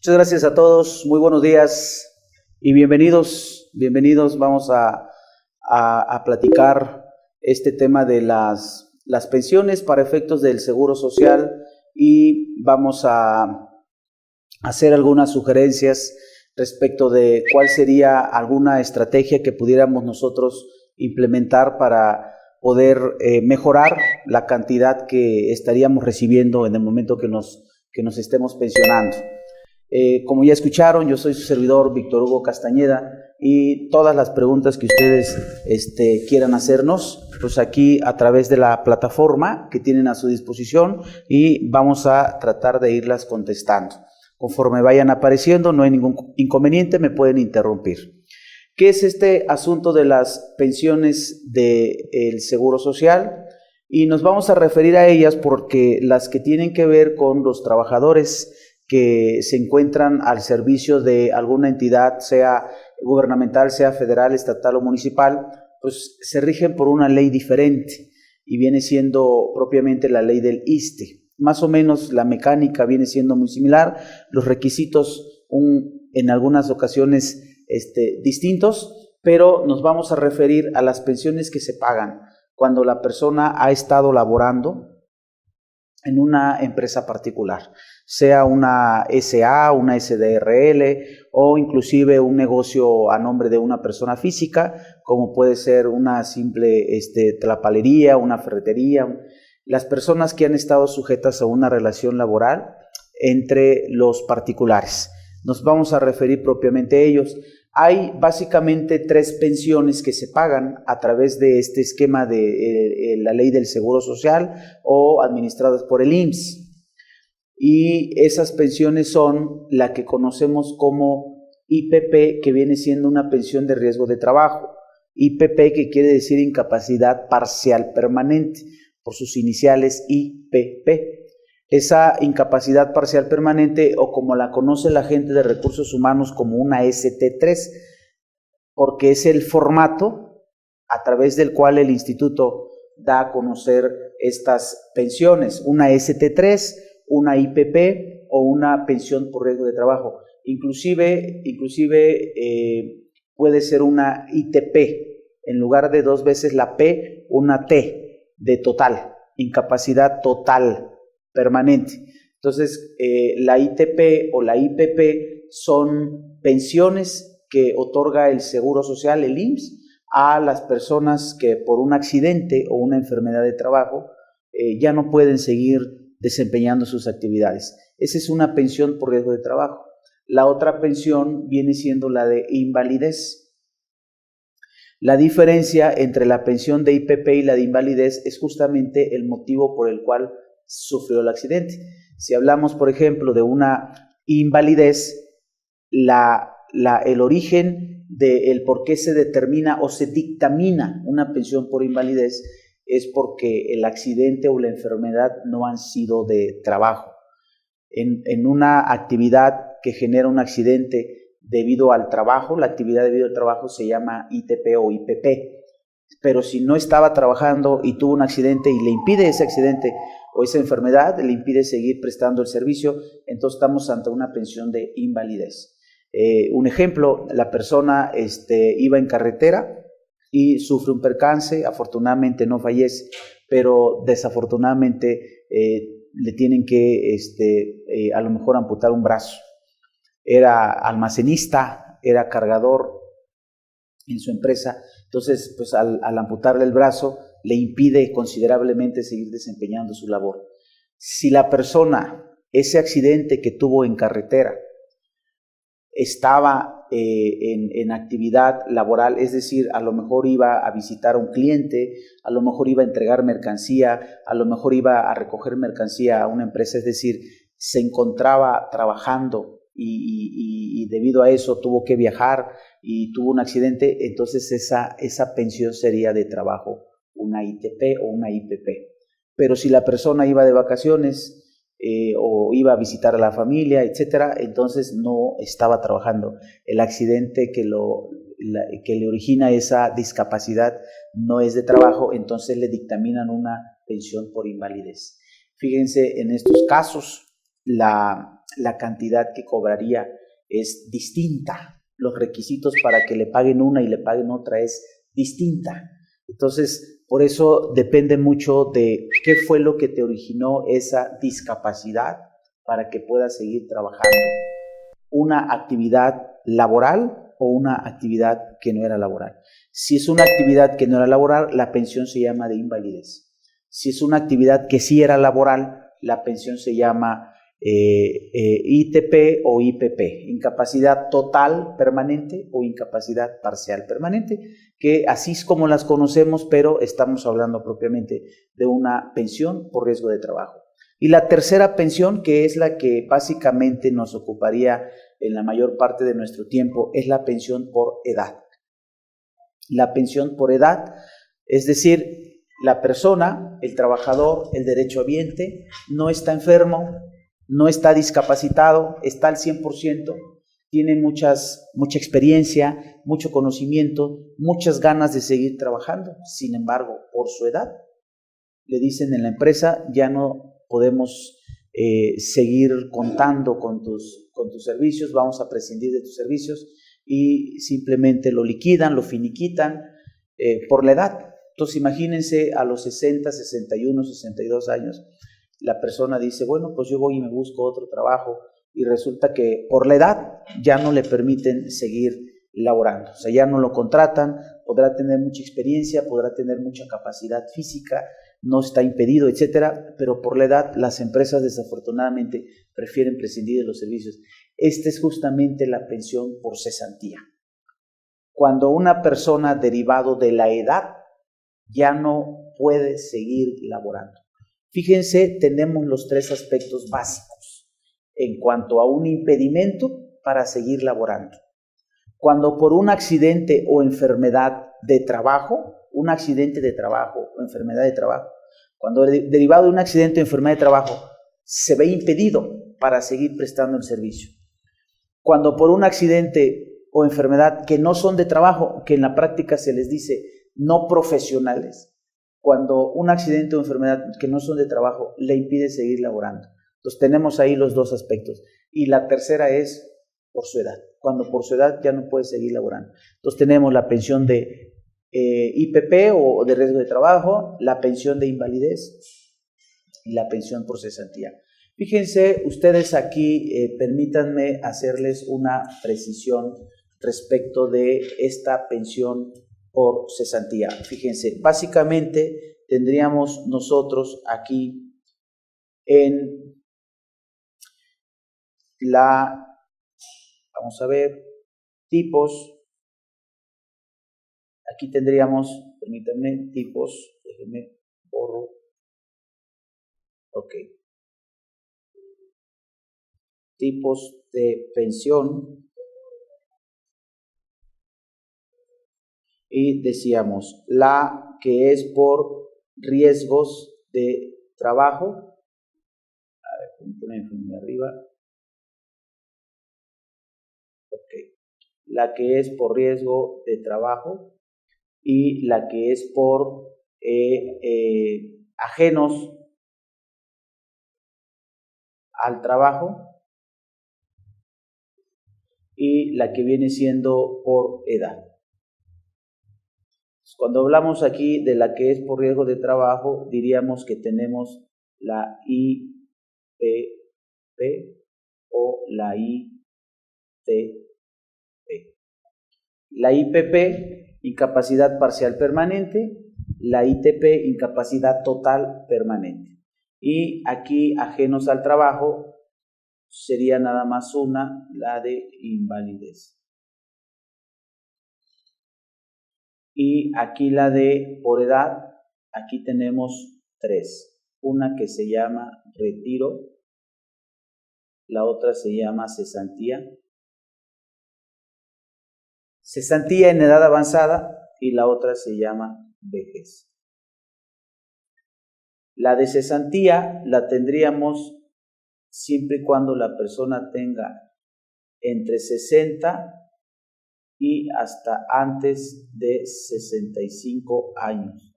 Muchas gracias a todos, muy buenos días y bienvenidos. Vamos a platicar este tema de las pensiones para efectos del Seguro Social y vamos a hacer algunas sugerencias respecto de cuál sería alguna estrategia que pudiéramos nosotros implementar para poder mejorar la cantidad que estaríamos recibiendo en el momento que nos estemos pensionando. Como ya escucharon, yo soy su servidor Víctor Hugo Castañeda y todas las preguntas que ustedes quieran hacernos, pues aquí a través de la plataforma que tienen a su disposición y vamos a tratar de irlas contestando. Conforme vayan apareciendo, no hay ningún inconveniente, me pueden interrumpir. ¿Qué es este asunto de las pensiones del Seguro Social? Y nos vamos a referir a ellas porque las que tienen que ver con los trabajadores que se encuentran al servicio de alguna entidad, sea gubernamental, sea federal, estatal o municipal, pues se rigen por una ley diferente y viene siendo propiamente la ley del ISSSTE. Más o menos la mecánica viene siendo muy similar, los requisitos en algunas ocasiones distintos, pero nos vamos a referir a las pensiones que se pagan cuando la persona ha estado laborando en una empresa particular, sea una SA, una SDRL o inclusive un negocio a nombre de una persona física, como puede ser una simple tlapalería, una ferretería. Las personas que han estado sujetas a una relación laboral entre los particulares. Nos vamos a referir propiamente a ellos. Hay básicamente 3 pensiones que se pagan a través de este esquema de la ley del Seguro Social o administradas por el IMSS. Y esas pensiones son la que conocemos como IPP, que viene siendo una pensión de riesgo de trabajo. IPP, que quiere decir incapacidad parcial permanente, por sus iniciales IPP. Esa incapacidad parcial permanente, o como la conoce la gente de recursos humanos como una ST3, porque es el formato a través del cual el instituto da a conocer estas pensiones, una ST3, una IPP o una pensión por riesgo de trabajo. Inclusive puede ser una ITP, en lugar de 2 veces la P, una T de total, incapacidad total permanente. Entonces, la ITP o la IPP son pensiones que otorga el Seguro Social, el IMSS, a las personas que por un accidente o una enfermedad de trabajo ya no pueden seguir desempeñando sus actividades. Esa es una pensión por riesgo de trabajo. La otra pensión viene siendo la de invalidez. La diferencia entre la pensión de IPP y la de invalidez es justamente el motivo por el cual sufrió el accidente. Si hablamos, por ejemplo, de una invalidez, el origen del por qué se determina o se dictamina una pensión por invalidez es porque el accidente o la enfermedad no han sido de trabajo. En una actividad que genera un accidente debido al trabajo, la actividad debido al trabajo se llama ITP o IPP. Pero si no estaba trabajando y tuvo un accidente y le impide ese accidente o esa enfermedad, le impide seguir prestando el servicio, entonces estamos ante una pensión de invalidez. Un ejemplo, la persona iba en carretera y sufre un percance, afortunadamente no fallece, pero desafortunadamente le tienen que a lo mejor amputar un brazo. Era almacenista, era cargador en su empresa, entonces pues al amputarle el brazo le impide considerablemente seguir desempeñando su labor. Si la persona, ese accidente que tuvo en carretera, estaba en actividad laboral, es decir, a lo mejor iba a visitar a un cliente, a lo mejor iba a entregar mercancía, a lo mejor iba a recoger mercancía a una empresa, es decir, se encontraba trabajando y debido a eso tuvo que viajar y tuvo un accidente, entonces esa pensión sería de trabajo, una ITP o una IPP. Pero si la persona iba de vacaciones o iba a visitar a la familia, etcétera, entonces no estaba trabajando. El accidente que le origina esa discapacidad no es de trabajo, entonces le dictaminan una pensión por invalidez. Fíjense, en estos casos, la la cantidad que cobraría es distinta. Los requisitos para que le paguen una y le paguen otra es distinta. Entonces, por eso depende mucho de qué fue lo que te originó esa discapacidad para que puedas seguir trabajando. Una actividad laboral o una actividad que no era laboral. Si es una actividad que no era laboral, la pensión se llama de invalidez. Si es una actividad que sí era laboral, la pensión se llama ITP o IPP, incapacidad total permanente o incapacidad parcial permanente, que así es como las conocemos, pero estamos hablando propiamente de una pensión por riesgo de trabajo. Y la tercera pensión, que es la que básicamente nos ocuparía en la mayor parte de nuestro tiempo, es la pensión por edad. La pensión por edad, es decir, la persona, el trabajador, el derechohabiente, no está enfermo, no está discapacitado, está al 100%, tiene mucha experiencia, mucho conocimiento, muchas ganas de seguir trabajando. Sin embargo, por su edad, le dicen en la empresa, ya no podemos seguir contando con tus servicios, vamos a prescindir de tus servicios y simplemente lo liquidan, lo finiquitan por la edad. Entonces imagínense a los 60, 61, 62 años, la persona dice, bueno, pues yo voy y me busco otro trabajo y resulta que por la edad ya no le permiten seguir laborando, o sea, ya no lo contratan, podrá tener mucha experiencia, podrá tener mucha capacidad física, no está impedido, etcétera, pero por la edad las empresas desafortunadamente prefieren prescindir de los servicios. Esta es justamente la pensión por cesantía. Cuando una persona derivado de la edad ya no puede seguir laborando. Fíjense, tenemos los tres aspectos básicos en cuanto a un impedimento para seguir laborando. Cuando por un accidente o enfermedad de trabajo, un accidente de trabajo o enfermedad de trabajo, cuando derivado de un accidente o enfermedad de trabajo se ve impedido para seguir prestando el servicio. Cuando por un accidente o enfermedad que no son de trabajo, que en la práctica se les dice no profesionales, cuando un accidente o enfermedad que no son de trabajo le impide seguir laborando. Entonces tenemos ahí los dos aspectos. Y la tercera es por su edad. Cuando por su edad ya no puede seguir laborando. Entonces tenemos la pensión de IPP o de riesgo de trabajo, la pensión de invalidez y la pensión por cesantía. Fíjense ustedes aquí, permítanme hacerles una precisión respecto de esta pensión por cesantía. Fíjense, básicamente tendríamos nosotros aquí en vamos a ver, tipos. Aquí tendríamos, permítanme, tipos, déjenme borro. Ok. Tipos de pensión. Y decíamos, la que es por riesgos de trabajo. A ver, ponerme arriba. Ok. La que es por riesgo de trabajo y la que es por ajenos al trabajo y la que viene siendo por edad. Cuando hablamos aquí de la que es por riesgo de trabajo, diríamos que tenemos la IPP o la ITP. La IPP, incapacidad parcial permanente, la ITP, incapacidad total permanente. Y aquí, ajenos al trabajo, sería nada más una, la de invalidez. Y aquí la de por edad, aquí tenemos tres. Una que se llama retiro, la otra se llama cesantía. Cesantía en edad avanzada y la otra se llama vejez. La de cesantía la tendríamos siempre y cuando la persona tenga entre 60 y hasta antes de 65 años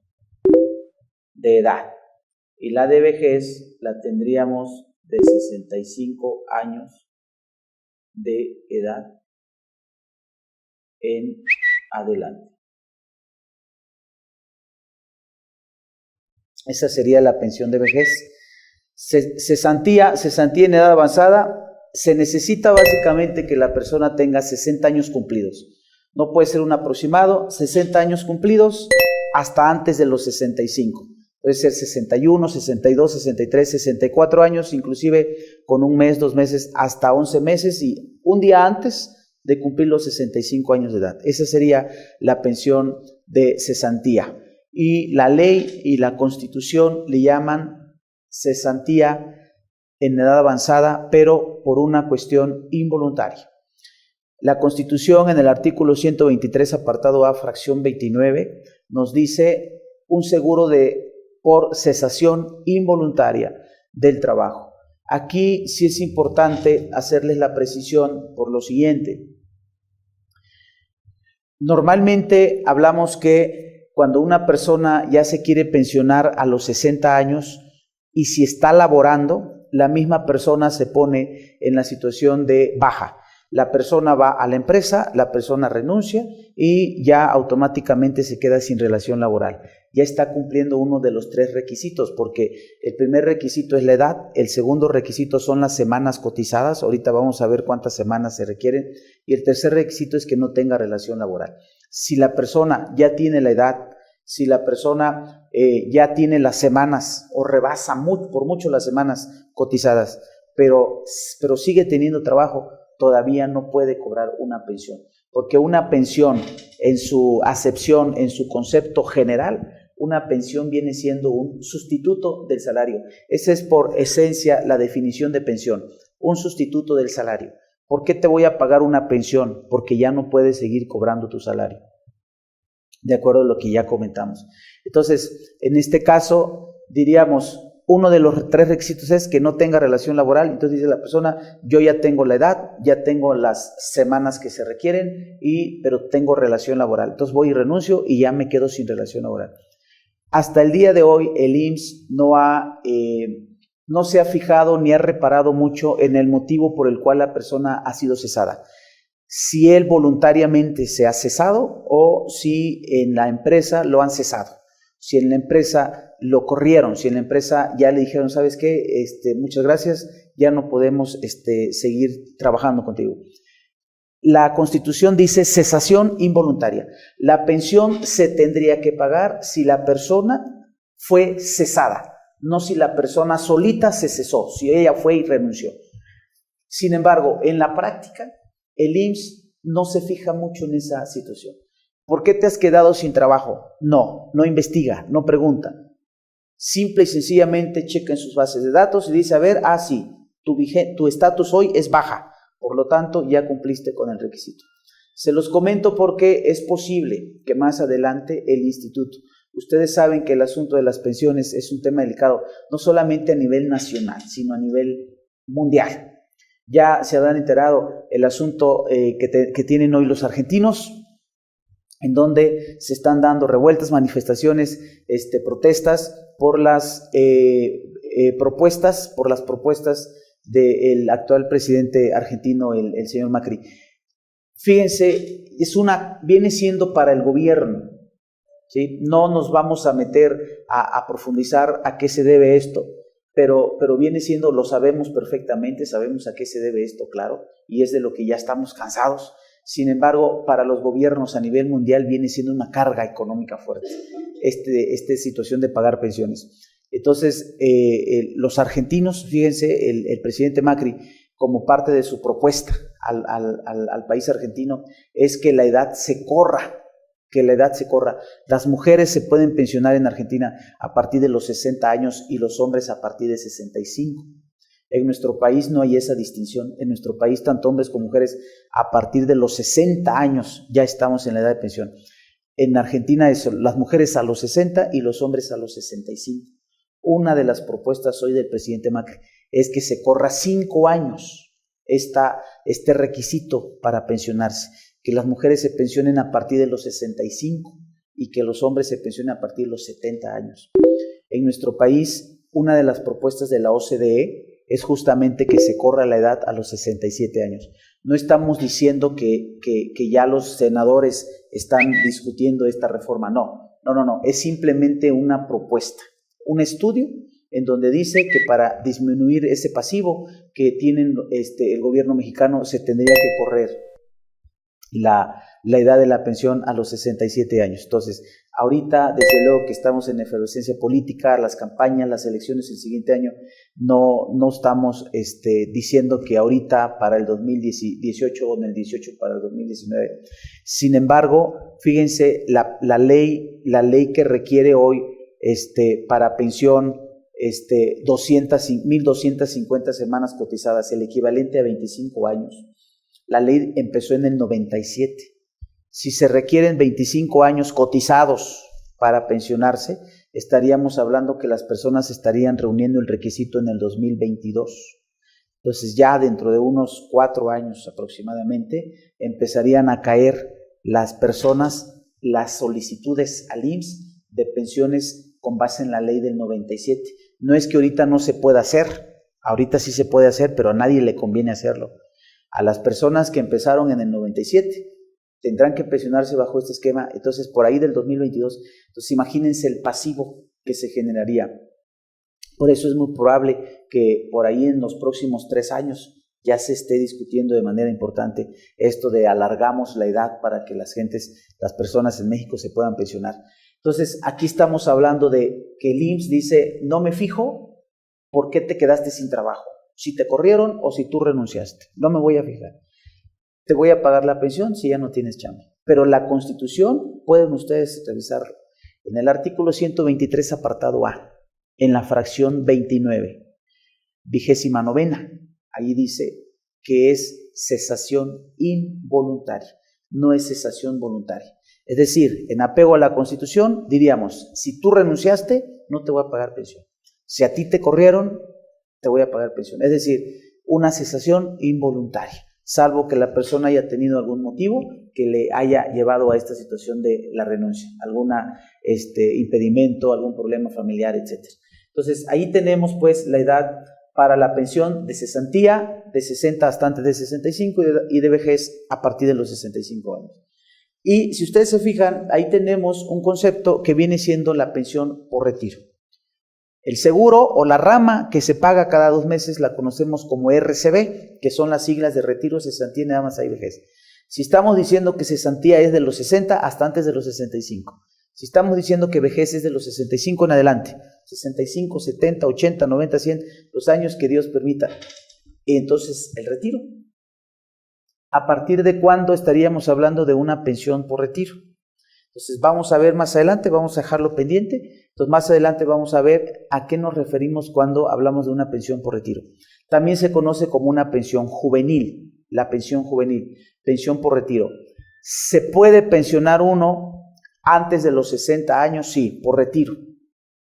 de edad. Y la de vejez la tendríamos de 65 años de edad en adelante. Esa sería la pensión de vejez. Cesantía en edad avanzada. Se necesita básicamente que la persona tenga 60 años cumplidos. No puede ser un aproximado, 60 años cumplidos hasta antes de los 65. Puede ser 61, 62, 63, 64 años, inclusive con un mes, 2 meses, hasta 11 meses y un día antes de cumplir los 65 años de edad. Esa sería la pensión de cesantía. Y la ley y la Constitución le llaman cesantía en edad avanzada, pero por una cuestión involuntaria. La Constitución en el artículo 123, apartado A, fracción 29, nos dice un seguro por cesación involuntaria del trabajo. Aquí sí es importante hacerles la precisión por lo siguiente. Normalmente hablamos que cuando una persona ya se quiere pensionar a los 60 años y si está laborando, la misma persona se pone en la situación de baja. La persona va a la empresa, la persona renuncia y ya automáticamente se queda sin relación laboral. Ya está cumpliendo uno de los 3 requisitos, porque el primer requisito es la edad, el segundo requisito son las semanas cotizadas, ahorita vamos a ver cuántas semanas se requieren, y el tercer requisito es que no tenga relación laboral. Si la persona ya tiene la edad, si la persona ya tiene las semanas o rebasa por mucho las semanas cotizadas, pero sigue teniendo trabajo, todavía no puede cobrar una pensión, porque una pensión en su acepción, en su concepto general, una pensión viene siendo un sustituto del salario. Esa es por esencia la definición de pensión, un sustituto del salario. ¿Por qué te voy a pagar una pensión? Porque ya no puedes seguir cobrando tu salario, de acuerdo a lo que ya comentamos. Entonces, en este caso, diríamos, uno de los 3 requisitos es que no tenga relación laboral. Entonces dice la persona, yo ya tengo la edad, ya tengo las semanas que se requieren, pero tengo relación laboral. Entonces voy y renuncio y ya me quedo sin relación laboral. Hasta el día de hoy el IMSS no se ha fijado ni ha reparado mucho en el motivo por el cual la persona ha sido cesada. Si él voluntariamente se ha cesado o si en la empresa lo han cesado. Si en la empresa lo corrieron, si en la empresa ya le dijeron, ¿sabes qué? Muchas gracias, ya no podemos seguir trabajando contigo. La Constitución dice cesación involuntaria. La pensión se tendría que pagar si la persona fue cesada, no si la persona solita se cesó, si ella fue y renunció. Sin embargo, en la práctica, el IMSS no se fija mucho en esa situación. ¿Por qué te has quedado sin trabajo? No investiga, no pregunta. Simple y sencillamente checa en sus bases de datos y dice, a ver, sí, tu estatus hoy es baja, por lo tanto ya cumpliste con el requisito. Se los comento porque es posible que más adelante el instituto, ustedes saben que el asunto de las pensiones es un tema delicado, no solamente a nivel nacional, sino a nivel mundial. Ya se habrán enterado el asunto que tienen hoy los argentinos, en donde se están dando revueltas, manifestaciones, protestas por las propuestas del actual presidente argentino, el señor Macri. Fíjense, viene siendo para el gobierno, ¿sí? No nos vamos a meter a profundizar a qué se debe esto, pero viene siendo, lo sabemos perfectamente, sabemos a qué se debe esto, claro, y es de lo que ya estamos cansados. Sin embargo, para los gobiernos a nivel mundial viene siendo una carga económica fuerte, esta situación de pagar pensiones. Entonces, los argentinos, fíjense, el presidente Macri, como parte de su propuesta al país argentino, es que la edad se corra, Las mujeres se pueden pensionar en Argentina a partir de los 60 años y los hombres a partir de 65. En nuestro país no hay esa distinción. En nuestro país, tanto hombres como mujeres, a partir de los 60 años ya estamos en la edad de pensión. En Argentina, las mujeres a los 60 y los hombres a los 65. Una de las propuestas hoy del presidente Macri es que se corra 5 años este requisito para pensionarse, que las mujeres se pensionen a partir de los 65 y que los hombres se pensionen a partir de los 70 años. En nuestro país, una de las propuestas de la OCDE es justamente que se corra la edad a los 67 años. No estamos diciendo que ya los senadores están discutiendo esta reforma, no, es simplemente una propuesta, un estudio en donde dice que para disminuir ese pasivo que tienen el gobierno mexicano se tendría que correr la edad de la pensión a los 67 años. Entonces, ahorita, desde luego que estamos en efervescencia política, las campañas, las elecciones el siguiente año, no estamos diciendo que ahorita para el 2018 o en el 18 para el 2019. Sin embargo, fíjense, la ley que requiere hoy para pensión 1,250 semanas cotizadas, el equivalente a 25 años. La ley empezó en el 97. Si se requieren 25 años cotizados para pensionarse, estaríamos hablando que las personas estarían reuniendo el requisito en el 2022. Entonces ya dentro de unos 4 años aproximadamente empezarían a caer las personas, las solicitudes al IMSS de pensiones con base en la ley del 97. No es que ahorita no se pueda hacer, ahorita sí se puede hacer, pero a nadie le conviene hacerlo. A las personas que empezaron en el 97 tendrán que pensionarse bajo este esquema, entonces por ahí del 2022, entonces imagínense el pasivo que se generaría. Por eso es muy probable que por ahí en los próximos 3 años ya se esté discutiendo de manera importante esto de alargamos la edad para que las personas en México se puedan pensionar. Entonces aquí estamos hablando de que el IMSS dice, no me fijo, ¿por qué te quedaste sin trabajo? Si te corrieron o si tú renunciaste, no me voy a fijar. Te voy a pagar la pensión si ya no tienes chamba. Pero la Constitución, pueden ustedes revisarlo, en el artículo 123, apartado A, en la fracción 29, 29ª, ahí dice que es cesación involuntaria, no es cesación voluntaria. Es decir, en apego a la Constitución, diríamos, si tú renunciaste, no te voy a pagar pensión. Si a ti te corrieron, te voy a pagar pensión. Es decir, una cesación involuntaria, salvo que la persona haya tenido algún motivo que le haya llevado a esta situación de la renuncia, algún impedimento, algún problema familiar, etc. Entonces, ahí tenemos pues la edad para la pensión de cesantía, de 60 hasta antes de 65 y de vejez a partir de los 65 años. Y si ustedes se fijan, ahí tenemos un concepto que viene siendo la pensión por retiro. El seguro o la rama que se paga cada 2 meses la conocemos como RCB, que son las siglas de retiro, cesantía y nada más hay vejez. Si estamos diciendo que cesantía es de los 60 hasta antes de los 65, si estamos diciendo que vejez es de los 65 en adelante, 65, 70, 80, 90, 100, los años que Dios permita, entonces el retiro. ¿A partir de cuándo estaríamos hablando de una pensión por retiro? Entonces vamos a ver más adelante, vamos a dejarlo pendiente. Entonces más adelante vamos a ver a qué nos referimos cuando hablamos de una pensión por retiro. También se conoce como una pensión juvenil, la pensión juvenil, pensión por retiro. ¿Se puede pensionar uno antes de los 60 años? Sí, por retiro.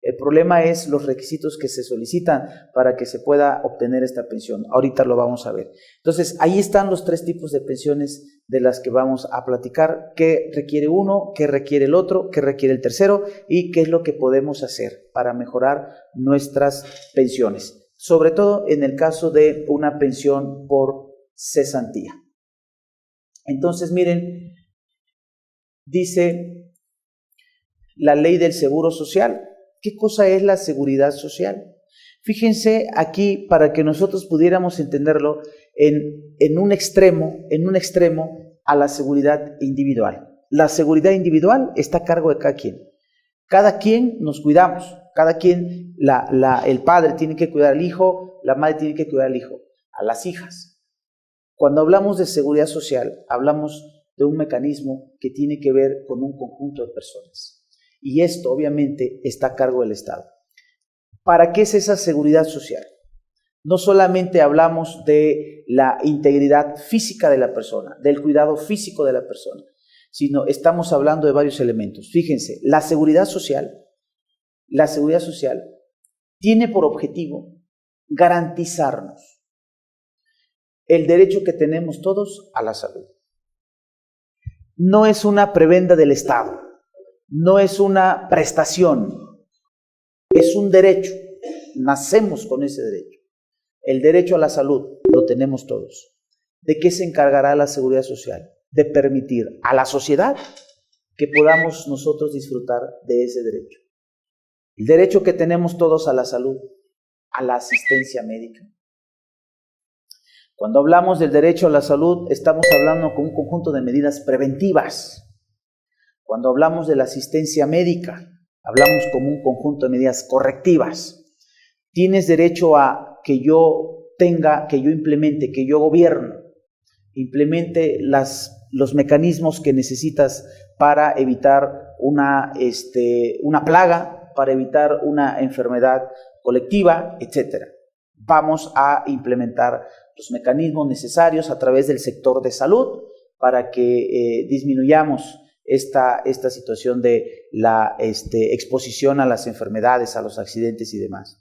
El problema es los requisitos que se solicitan para que se pueda obtener esta pensión. Ahorita lo vamos a ver. Entonces, ahí están los 3 tipos de pensiones de las que vamos a platicar. ¿Qué requiere uno? ¿Qué requiere el otro? ¿Qué requiere el tercero? Y qué es lo que podemos hacer para mejorar nuestras pensiones. Sobre todo en el caso de una pensión por cesantía. Entonces, miren, dice la ley del Seguro Social. ¿Qué cosa es la seguridad social? Fíjense aquí, para que nosotros pudiéramos entenderlo, en un extremo a la seguridad individual. La seguridad individual está a cargo de cada quien. Cada quien nos cuidamos, cada quien, el padre tiene que cuidar al hijo, la madre tiene que cuidar al hijo, a las hijas. Cuando hablamos de seguridad social, hablamos de un mecanismo que tiene que ver con un conjunto de personas. Y esto obviamente está a cargo del Estado. ¿Para qué es esa seguridad social? No solamente hablamos de la integridad física de la persona, del cuidado físico de la persona, sino estamos hablando de varios elementos. Fíjense, la seguridad social tiene por objetivo garantizarnos el derecho que tenemos todos a la salud. No es una prebenda del Estado. No es una prestación, es un derecho, nacemos con ese derecho. El derecho a la salud lo tenemos todos. ¿De qué se encargará la Seguridad Social? De permitir a la sociedad que podamos nosotros disfrutar de ese derecho. El derecho que tenemos todos a la salud, a la asistencia médica. Cuando hablamos del derecho a la salud, estamos hablando con un conjunto de medidas preventivas. Cuando hablamos de la asistencia médica, hablamos como un conjunto de medidas correctivas. Tienes derecho a que yo tenga, que yo implemente, que yo implemente los mecanismos que necesitas para evitar una plaga, para evitar una enfermedad colectiva, etc. Vamos a implementar los mecanismos necesarios a través del sector de salud para que disminuyamos esta situación de la exposición a las enfermedades, a los accidentes y demás.